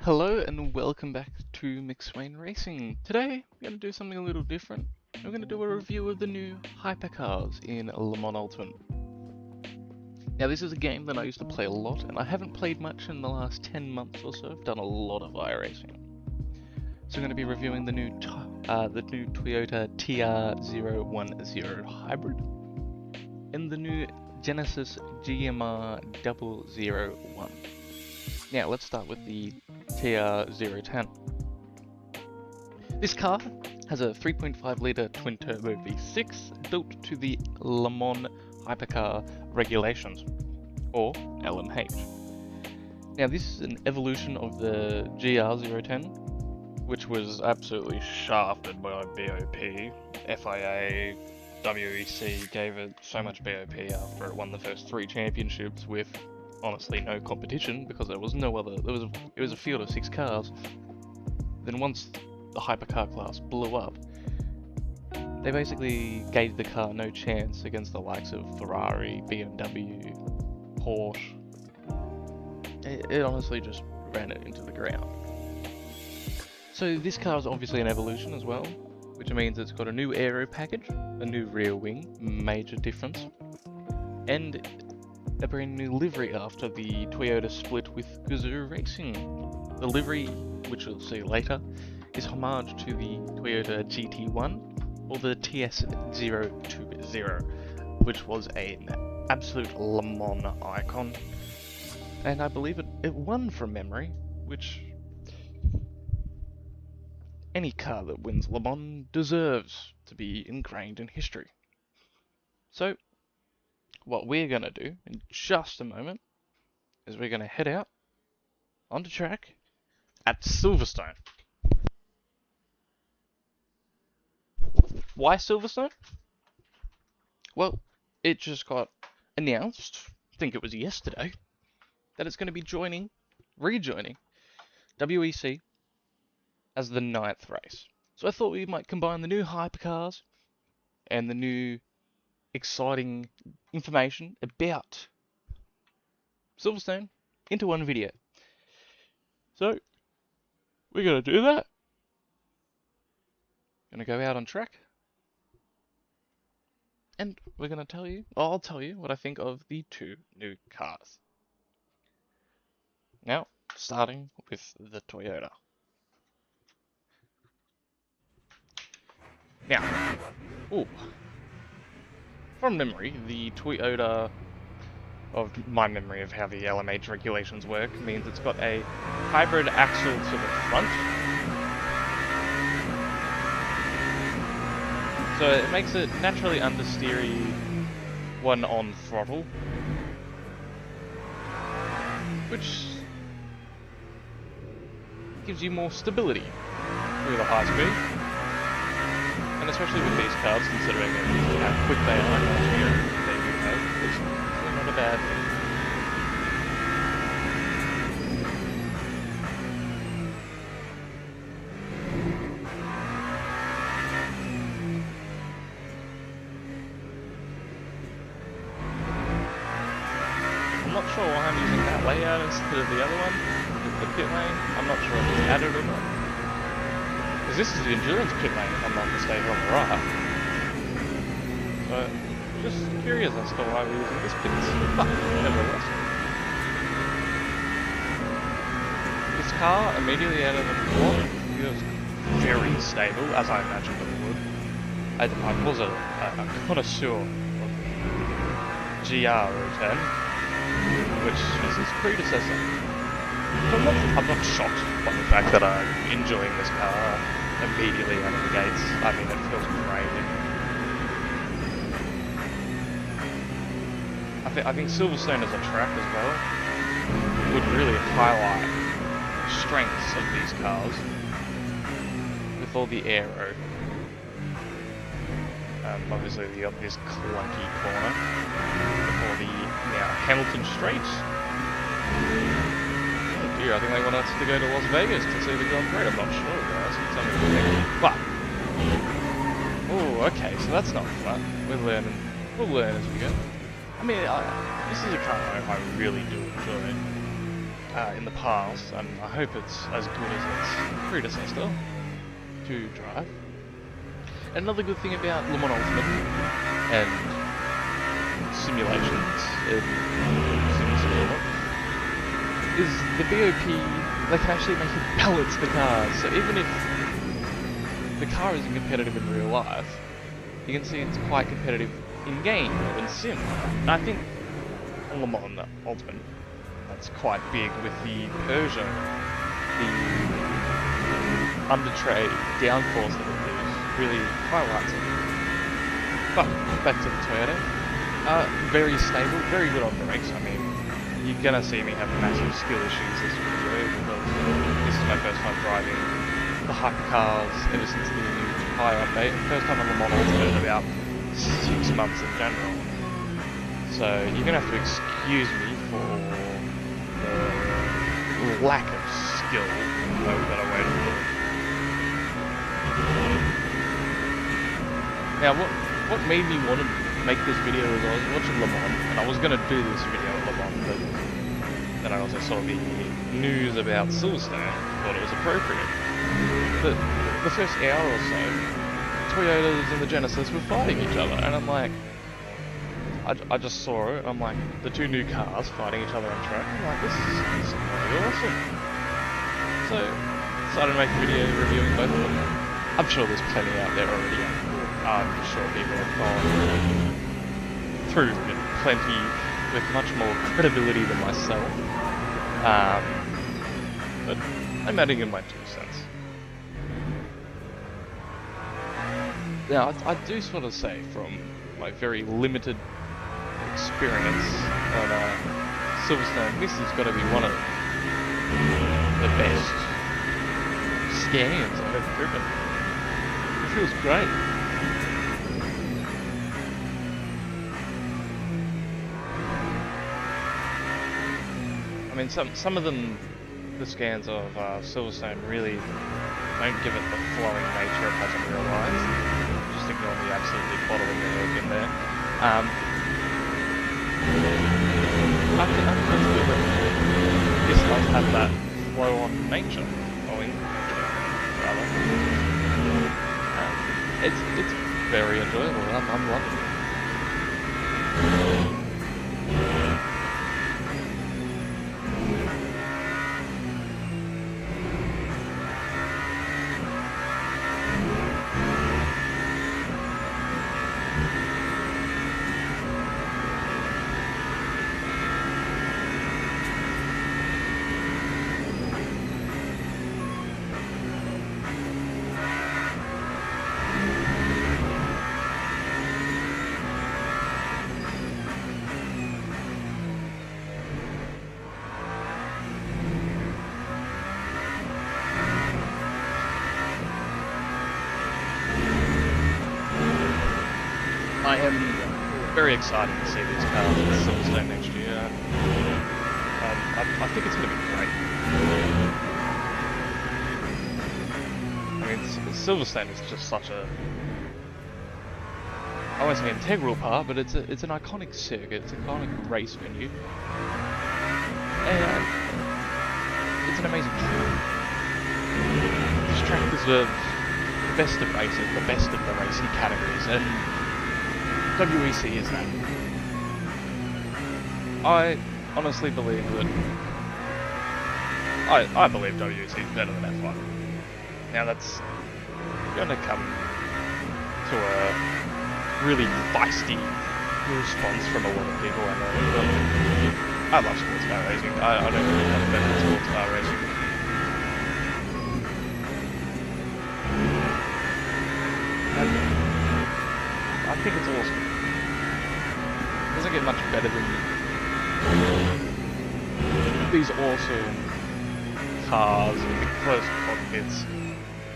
Hello and welcome back to McSwain Racing. Today we're going to do something a little different. We're going to do a review of the new Hypercars in Le Mans Ultimate. Now this is a game that I used to play a lot and I haven't played much in the last 10 months or so. I've done a lot of iRacing. So I'm going to be reviewing the new Toyota TR010 Hybrid and the new Genesis GMR 001. Now let's start with the TR010. This car has a 3.5 litre twin-turbo V6 built to the Le Mans Hypercar regulations, or LMH. Now this is an evolution of the GR010, which was absolutely shafted by BOP. FIA, WEC gave it so much BOP after it won the first 3 championships with honestly no competition because there was no other. It was a field of 6 cars. Then once the hypercar class blew up, they basically gave the car no chance against the likes of Ferrari, BMW, Porsche. It honestly just ran it into the ground. So this car is obviously an evolution as well, which means it's got a new aero package, a new rear wing, major difference, and a brand new livery after the Toyota split with Gazoo Racing. The livery, which you'll see later, is homage to the Toyota GT1 or the TS020, which was an absolute Le Mans icon. And I believe it won from memory, which any car that wins Le Mans deserves to be ingrained in history. So, what we're going to do in just a moment is we're going to head out onto track at Silverstone. Why Silverstone? Well, it just got announced, I think it was yesterday, that it's going to be rejoining WEC as the 9th race. So I thought we might combine the new hypercars and the new exciting information about Silverstone into one video. So, we're going to do that. Going to go out on track. And we're going to I'll tell you what I think of the 2 new cars. Now, starting with the Toyota. Now, from memory, the Toyota, of my memory of how the LMH regulations work, means it's got a hybrid axle to the front. So it makes it naturally understeery when on throttle, which gives you more stability through the high speed. And especially with these cars, considering how quick they are here in the UK, it's not a bad thing. I'm not sure why I'm using that layout instead of the other one, the pit lane. I'm not sure if it's added or not. Because this is the endurance pit lane, if I'm not mistaken, on the right. So, just curious as to why we're using this pit. But, nevertheless. This car, immediately out of the block, feels very stable, as I imagined it would. I was a connoisseur of GR010, which is its predecessor. So I'm not shocked by the fact that I'm enjoying this car immediately out of the gates. I mean, it feels great. I think Silverstone as a track as well would really highlight the strengths of these cars with all the aero. Obviously, you got this clunky corner before the Hamilton Straight. I think they want us to go to Las Vegas to see the Grand Prix. I'm not sure, guys. But, okay, so that's not fun. We'll learn as we go. I mean, this is a car I really do enjoy. in the past, and I hope it's as good as its predecessor to drive. Another good thing about Le Mans Ultimate and simulations in SimSport is the BOP, they can actually make you balance the cars. So even if the car isn't competitive in real life, you can see it's quite competitive in game or in sim. And I think on Le Mans Ultimate, that's quite big with the Peugeot, the undertray downforce that it gives really highlights it. But back to the Toyota, very stable, very good on brakes. I mean, you're gonna see me have massive skill issues this video because this is my first time driving the hypercars ever since the new tyre update. First time on the model in about 6 months in general. So you're gonna have to excuse me for the lack of skill that I waited for. Now what made me want to make this video was I was watching Le Mans, and I was going to do this video at Le Mans, but then I also saw the news about Silverstone, thought it was appropriate. But the first hour or so, Toyotas and the Genesis were fighting each other, and I'm like, I just saw it, and I'm like, the two new cars fighting each other on track, I'm like, this is really awesome. So, decided to make a video reviewing both of them. I'm sure there's plenty out there already. I'm sure people have gone through plenty with much more credibility than myself. But I'm adding in my 2 cents. Now, I do sort of say from my very limited experience on Silverstone, this has got to be one of the best scans I've ever driven. It feels great. I mean, some of them, the scans of Silverstone really don't give it the flowing nature it has in real life. Just ignore the absolutely bottling the hook in there. I feel that this does have that flow-on nature, rather. It's very enjoyable. I'm loving it. I am very excited to see these cars at Silverstone next year. I think it's going to be great. I mean, Silverstone is just such a, I won't say integral part, but it's an iconic circuit, it's an iconic race venue. And it's an amazing track. This track is the best of races, the best of the racing categories, and WEC is that. I honestly believe that I believe WEC is better than F1. Now that's going to come to a really feisty response from a lot of people I know, but I love sports car racing. I don't really have a better than sports car racing. And I think it's awesome. It doesn't get much better than these awesome cars with close cockpits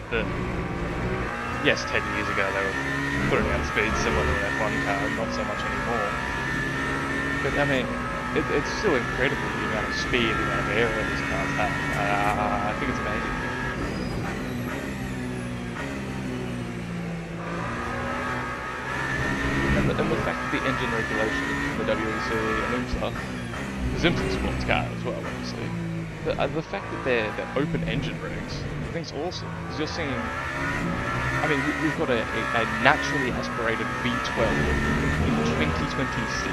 that, yes, 10 years ago they were putting out speeds similar to an F1 car, not so much anymore. But I mean, it's still incredible the amount of speed, the amount of air these cars have. I think it's amazing. And the fact that the engine regulation, the WEC and IMSA, is IMSA sports car as well, obviously. the fact that they're open engine rigs, I think it's awesome. Because you're seeing, I mean, we've got a naturally aspirated V12 in 2026.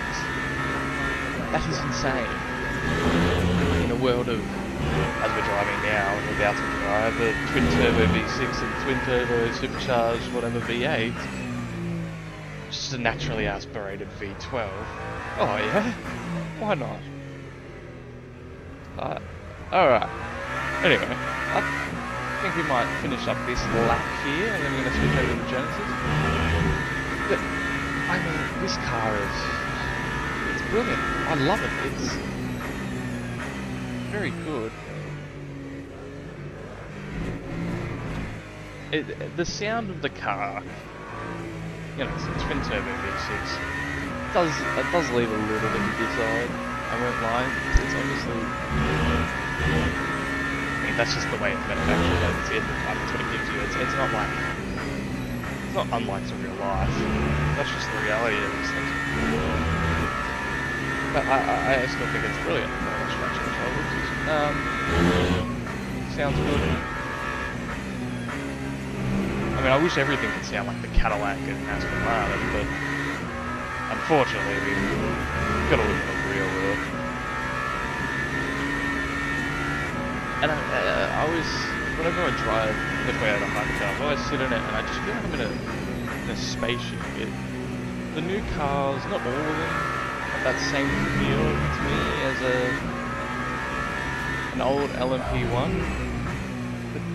That is insane. In a world of, as we're driving now, and about to drive a twin turbo V6 and twin turbo supercharged whatever V8, just a naturally aspirated V12. Oh yeah, why not? Alright. Anyway, I think we might finish up this lap here, and then we're going to switch over to Genesis. But, I mean, this car it's brilliant. I love it. It's very good. The sound of the car, you know, it's a twin turbo V6, does leave a little bit to decide. I won't lie. It's obviously, I mean, that's just the way it's manufactured. That's it. That's what it gives you. It's not like, it's not unlike to real life. That's just the reality of these things. But I still think it's brilliant. Sounds good. I mean, I wish everything could sound like the Cadillac and Aston Martin, but unfortunately, we've got to live in the real world. And I always, whenever I drive the Toyota Hypercar, I always sit in it and I just feel like I'm in a spaceship. The new cars, not all of them, have that same feel to me as an old LMP1.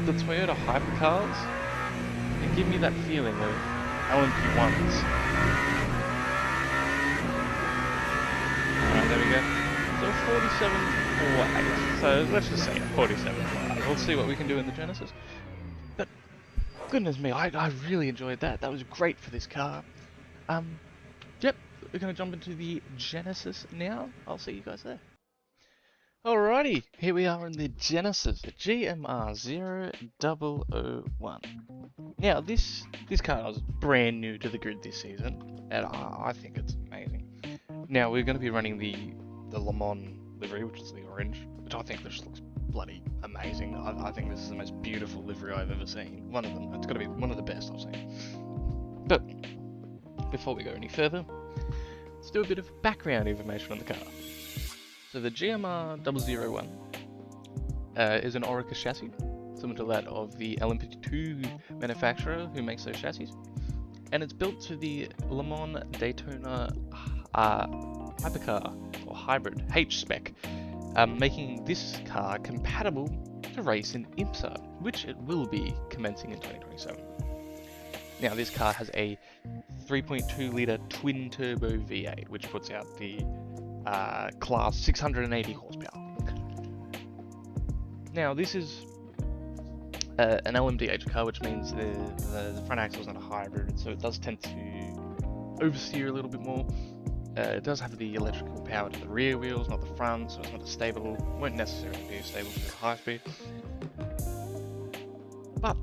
The Toyota Hypercars, they give me that feeling of LMP1s. Alright, there we go. So 47.8. So let's just say 47.5. We'll see what we can do in the Genesis. But goodness me, I really enjoyed that. That was great for this car. Yep, we're gonna jump into the Genesis now. I'll see you guys there. Alrighty, here we are in the Genesis, the GMR 0001. Now this car is brand new to the grid this season, and I think it's amazing. Now we're going to be running the Le Mans livery, which is the orange, which I think just looks bloody amazing. I think this is the most beautiful livery I've ever seen. One of them. It's got to be one of the best I've seen. But before we go any further, let's do a bit of background information on the car. So the GMR 001 is an Orica chassis, similar to that of the LMP2 manufacturer who makes those chassis, and it's built to the Le Mans Daytona Hypercar or hybrid H spec, making this car compatible to race in IMSA, which it will be commencing in 2027. Now this car has a 3.2 litre twin turbo V8, which puts out the class 680 horsepower. Now this is an LMDH car, which means the front axle is not a hybrid, so it does tend to oversteer a little bit more. It does have the electrical power to the rear wheels, not the front, so it's not as stable. Won't necessarily be as stable for high speed. But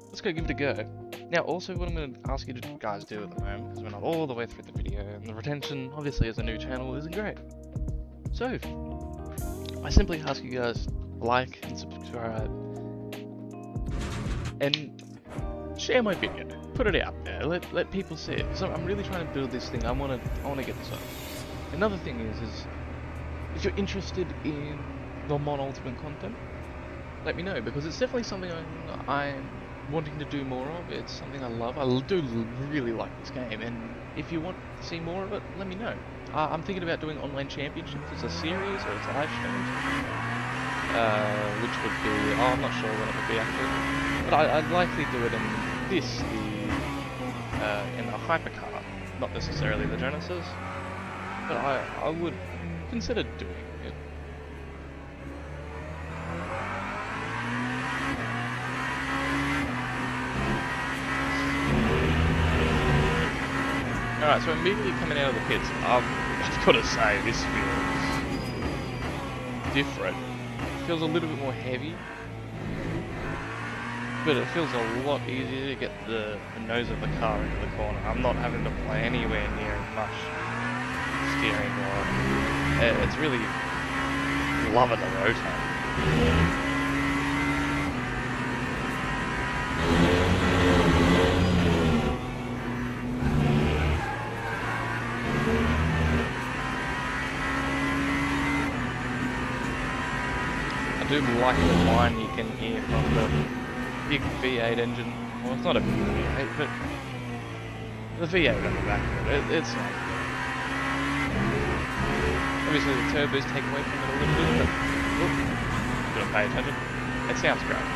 let's go give it a go. Now, also, what I'm going to ask you guys to do at the moment, because we're not all the way through the video, and the retention, obviously, as a new channel, isn't great. So, I simply ask you guys to like and subscribe, and share my video. Put it out there. Let people see it. So I'm really trying to build this thing. I want to get this up. Another thing is if you're interested in the Mon Ultimate content, let me know, because it's definitely something I'm wanting to do more of. It's something I love. I do really like this game, and if you want to see more of it, let me know. I'm thinking about doing online championships as a series or as live streams, which would be, I'm not sure when it would be actually, but I'd likely do it in this, in the Hypercar, not necessarily the Genesis, but I would consider doing it. Alright, so immediately coming out of the pits, I've got to say, this feels different. It feels a little bit more heavy, but it feels a lot easier to get the nose of the car into the corner. I'm not having to play anywhere near much steering or... It's really loving the road time. I do like the whine you can hear from the big V8 engine. Well, it's not a V8, but the V8 on the back of it, it's not good. Obviously the turbos take away from it a little bit, but look, gotta pay attention. It sounds great.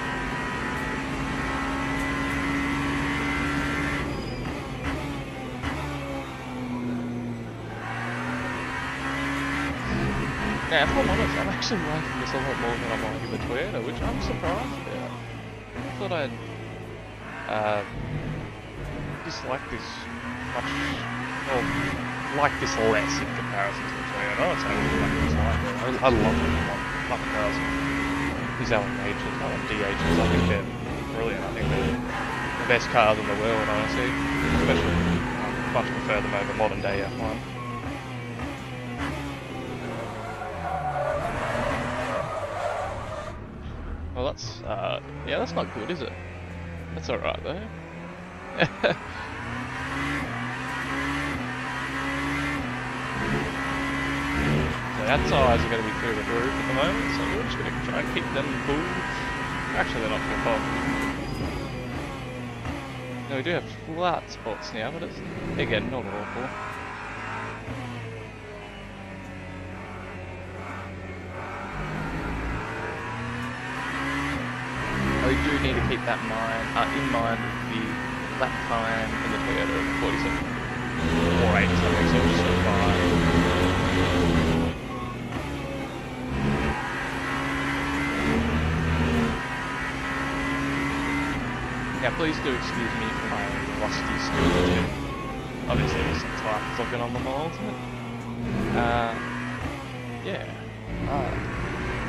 Now, if I'm honest, I'm actually liking this a lot more than I'm liking the Toyota, which I'm surprised about. I thought I'd dislike this much, or like this less in comparison to the Toyota. I'd say I really like this like it. I love the Hypercars. These LMHs, LMDHs, I think they're brilliant. I think they're the best cars in the world, honestly. Especially, I much prefer them over modern day F1. Well, that's, yeah, that's not good, is it? That's alright, though. So our tyres are going to be through the roof at the moment, so we're just going to try and keep them cool. Actually, they're not too hot. Now, we do have flat spots now, but it's, again, not awful. We do need to keep that in mind with the lap time in the Toyota of 47 or 8 something, so just so far. Now please do excuse me for my rusty skills. Obviously there's some time because I've been on the miles. Yeah.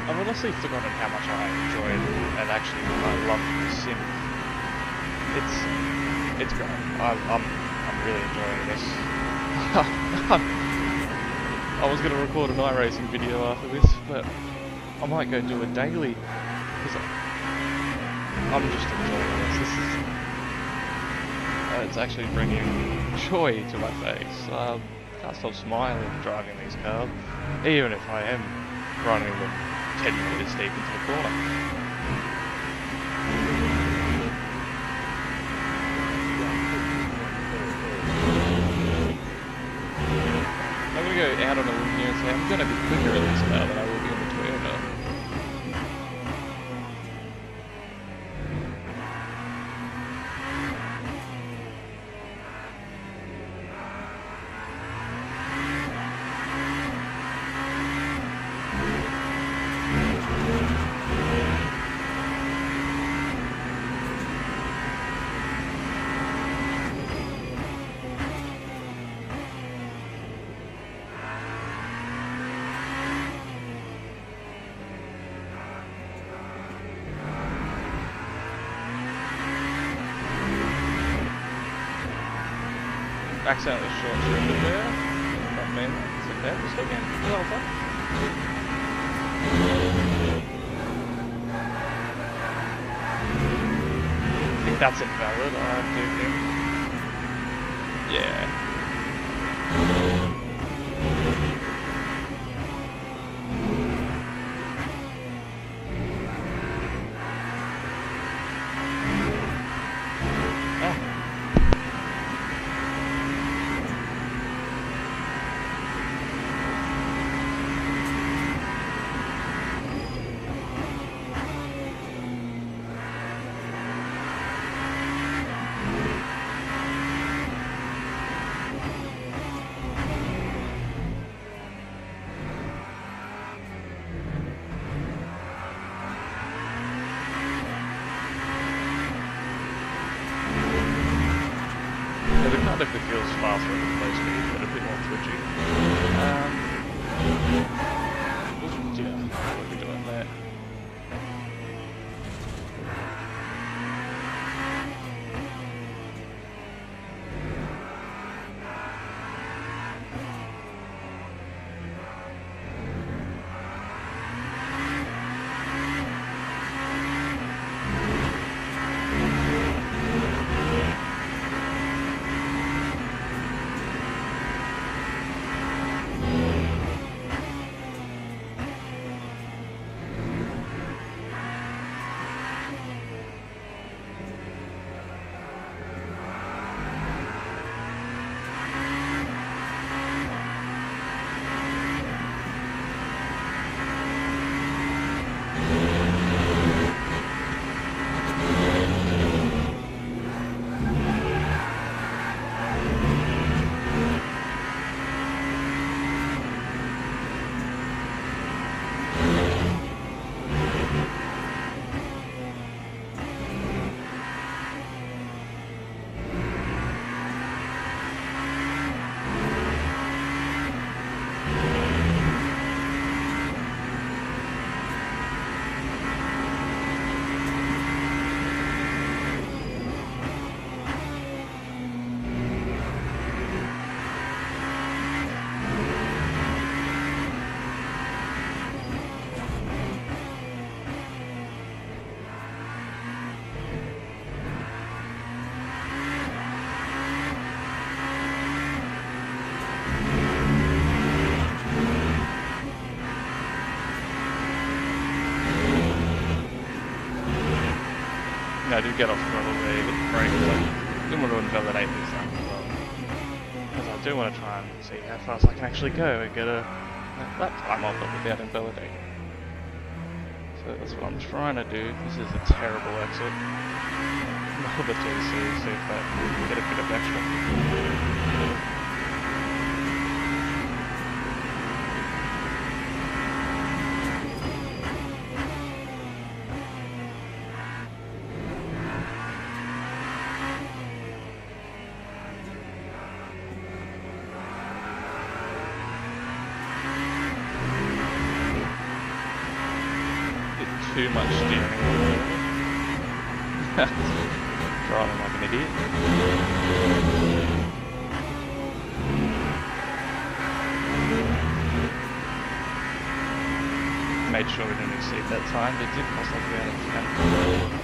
I've honestly forgotten how much I enjoyed and actually I love the sim. It's great. I'm really enjoying this. I was going to record an iRacing video after this, but I might go do it daily because I'm just enjoying this. It's actually bringing joy to my face. Can't stop smiling driving these cars, even if I am running them 10 meters deep into the corner. I'm going to go out on a limb here and say I'm going to be quicker in this car than I will be in the Toyota. Accidentally short-circuited there. Not me, it's okay, we're still getting well done. I think that's invalid, I do think. Yeah. If it feels faster at the play speed, but a bit more twitchy. Yeah, what are we doing there? I do get off throttle there, get the brake, but I do want to invalidate this stuff as well. Because I do want to try and see how fast I can actually go and get a lap time off it without invalidating. So that's what I'm trying to do. This is a terrible exit. All the TC, see if I can get a bit of extra. Too much steering wheel. Driving like an idiot. Made sure we didn't exceed that time, but it did cost like 310.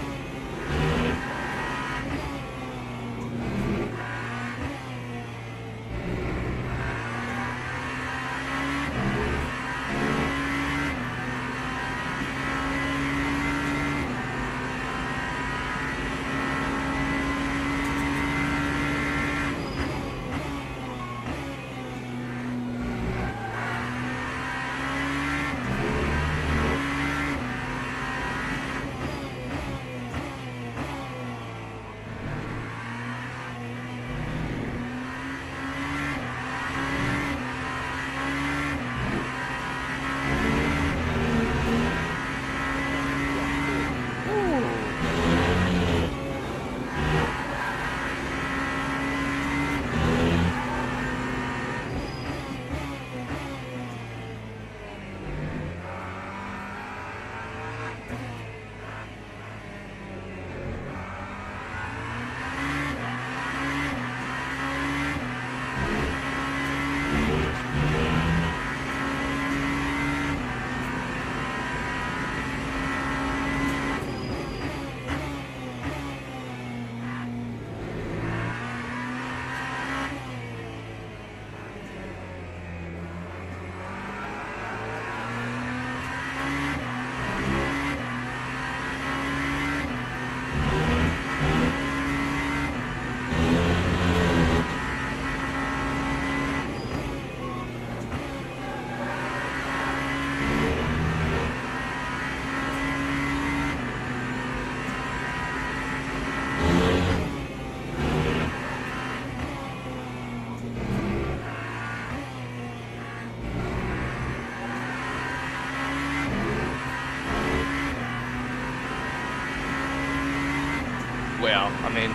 Wow, I mean,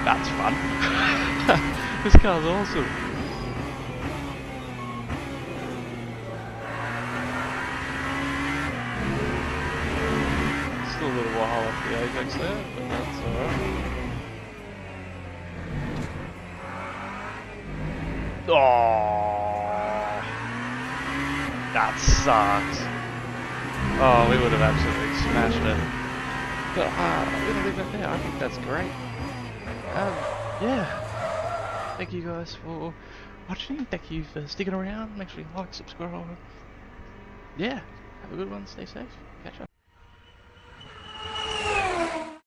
that's fun. This car's awesome. Still a little while off the apex there, but that's alright. Oh, that sucks. Oh, we would have absolutely smashed it. But we're gonna leave it there. I think that's great. Yeah. Thank you guys for watching. Thank you for sticking around. Make sure you like, subscribe. Yeah. Have a good one. Stay safe. Catch ya.